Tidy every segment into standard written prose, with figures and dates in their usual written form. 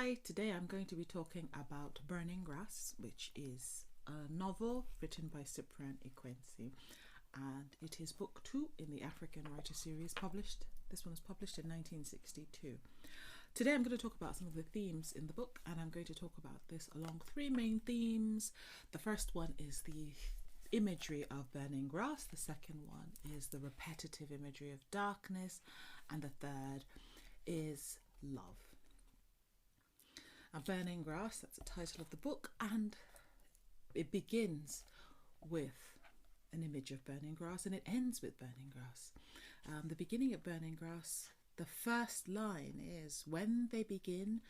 Hi, today I'm going to be talking about Burning Grass, which is a novel written by Cyprian Ekwensi, and it is book 2 in the African Writer series published. This one was published in 1962. Today I'm going to talk about some of the themes in the book, and I'm going to talk about this along 3 main themes. The first one is the imagery of burning grass, the second one is the repetitive imagery of darkness, and the third is love. Burning Grass, that's the title of the book, and it begins with an image of burning grass and it ends with burning grass. The beginning of Burning Grass, the first line is, "When they begin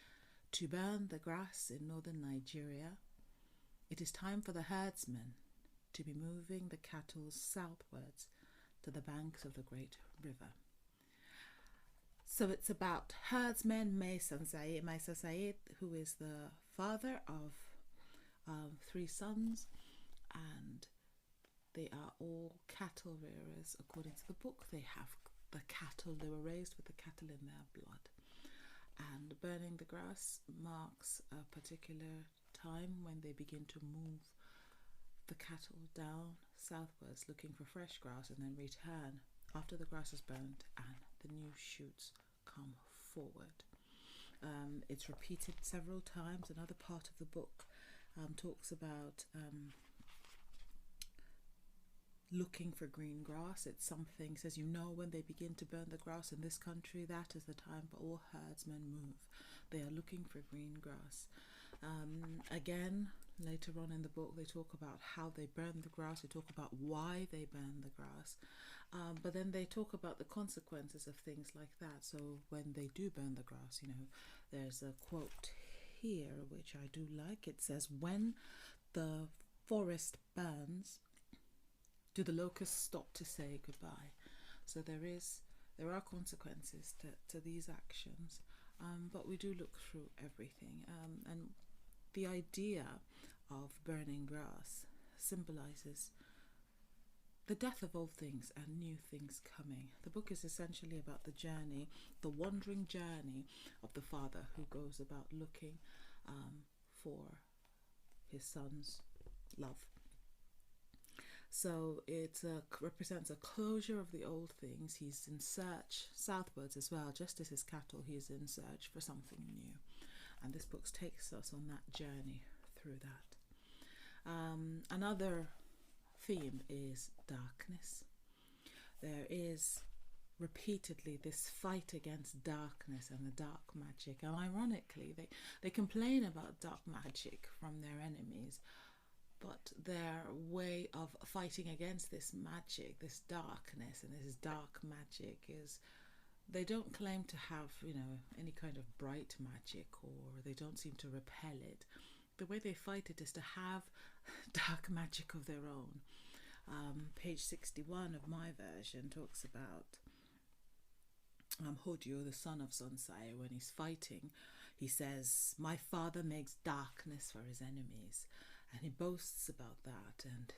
to burn the grass in northern Nigeria, it is time for the herdsmen to be moving the cattle southwards to the banks of the great river." So it's about herdsmen, Maisa Said, who is the father of 3 sons, and they are all cattle rearers. According to the book, they have the cattle, they were raised with the cattle in their blood. And burning the grass marks a particular time when they begin to move the cattle down southwards looking for fresh grass, and then return after the grass is burnt and the new shoots come forward. It's repeated several times. Another part of the book talks about looking for green grass. It's something, says, when they begin to burn the grass in this country, that is the time for all herdsmen move. They are looking for green grass. Again, later on in the book, they talk about how they burn the grass. They talk about why they burn the grass. But then they talk about the consequences of things like that. So when they do burn the grass, there's a quote here which I do like. It says, "When the forest burns, do the locusts stop to say goodbye?" So there are consequences to these actions, but we do look through everything. And the idea of burning grass symbolizes the death of old things and new things coming. The book is essentially about the journey, the wandering journey of the father who goes about looking for his son's love. So it represents a closure of the old things. He's in search southwards as well, just as his cattle, he's in search for something new. And this book takes us on that journey through that. Another theme is darkness. There is repeatedly this fight against darkness and the dark magic, and ironically they complain about dark magic from their enemies, but their way of fighting against this magic, this darkness and this dark magic, is they don't claim to have any kind of bright magic, or they don't seem to repel it. The way they fight it is to have dark magic of their own. Page 61 of my version talks about Hodio, the son of Sonsai. When he's fighting, he says, "My father makes darkness for his enemies," and he boasts about that. And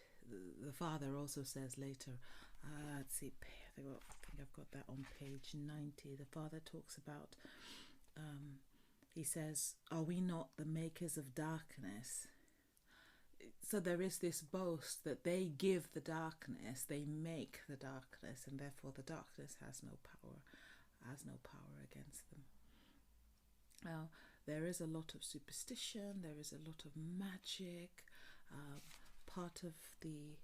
the father also says later, let's see, I think I've got that on page 90. The father talks about, he says, "Are we not the makers of darkness?" So there is this boast that they give the darkness, they make the darkness, and therefore the darkness has no power against them. Now, there is a lot of superstition, there is a lot of magic. Part of the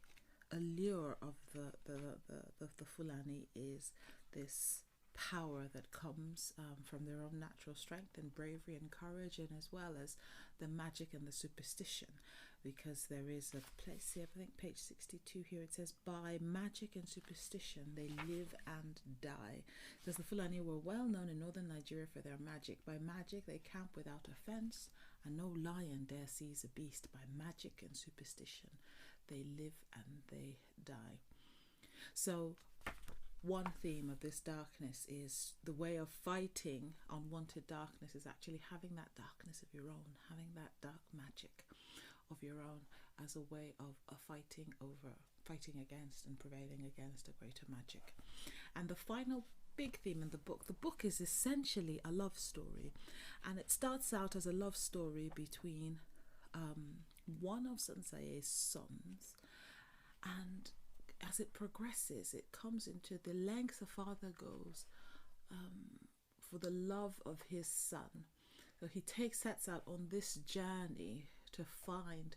allure of the Fulani is this power that comes from their own natural strength and bravery and courage, and as well as the magic and the superstition, because there is a place here, I think page 62 here, it says, "By magic and superstition they live and die." Because the Fulani were well known in northern Nigeria for their magic. By magic they camp without a fence, and no lion dare seize a beast. By magic and superstition they live and they die. So one theme of this darkness is the way of fighting unwanted darkness is actually having that darkness of your own, having that dark magic of your own as a way of fighting against and prevailing against a greater magic. And the final big theme in the book is essentially a love story, And it starts out as a love story between one of Sansaye's sons, and as it progresses, it comes into the lengths the father goes for the love of his son. So he sets out on this journey to find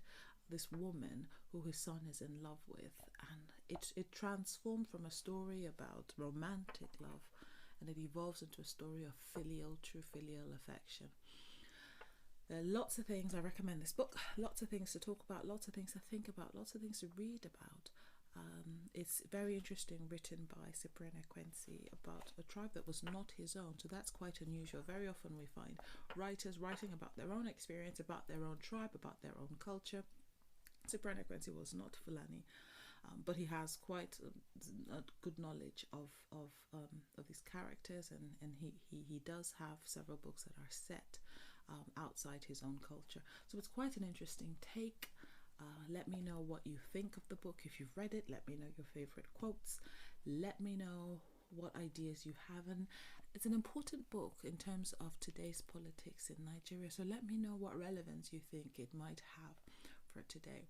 this woman who his son is in love with, and it transformed from a story about romantic love, and it evolves into a story of true filial affection. There are lots of things. I recommend this book. Lots of things to talk about, lots of things to think about, lots of things to read about. It's very interesting, written by Cyprian Ekwensi, about a tribe that was not his own. So that's quite unusual. Very often we find writers writing about their own experience, about their own tribe, about their own culture. Cyprian Ekwensi was not Fulani, but he has quite a good knowledge of these characters, and he does have several books that are set outside his own culture. So it's quite an interesting take. Let me know what you think of the book. If you've read it, let me know your favorite quotes. Let me know what ideas you have. And it's an important book in terms of today's politics in Nigeria. So let me know what relevance you think it might have for today.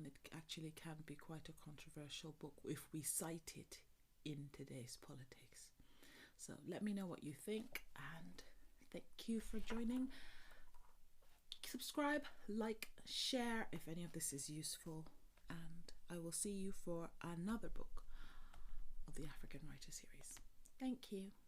It actually can be quite a controversial book if we cite it in today's politics. So let me know what you think, and thank you for joining. Subscribe, like, share if any of this is useful, and I will see you for another book of the African Writer series. Thank you.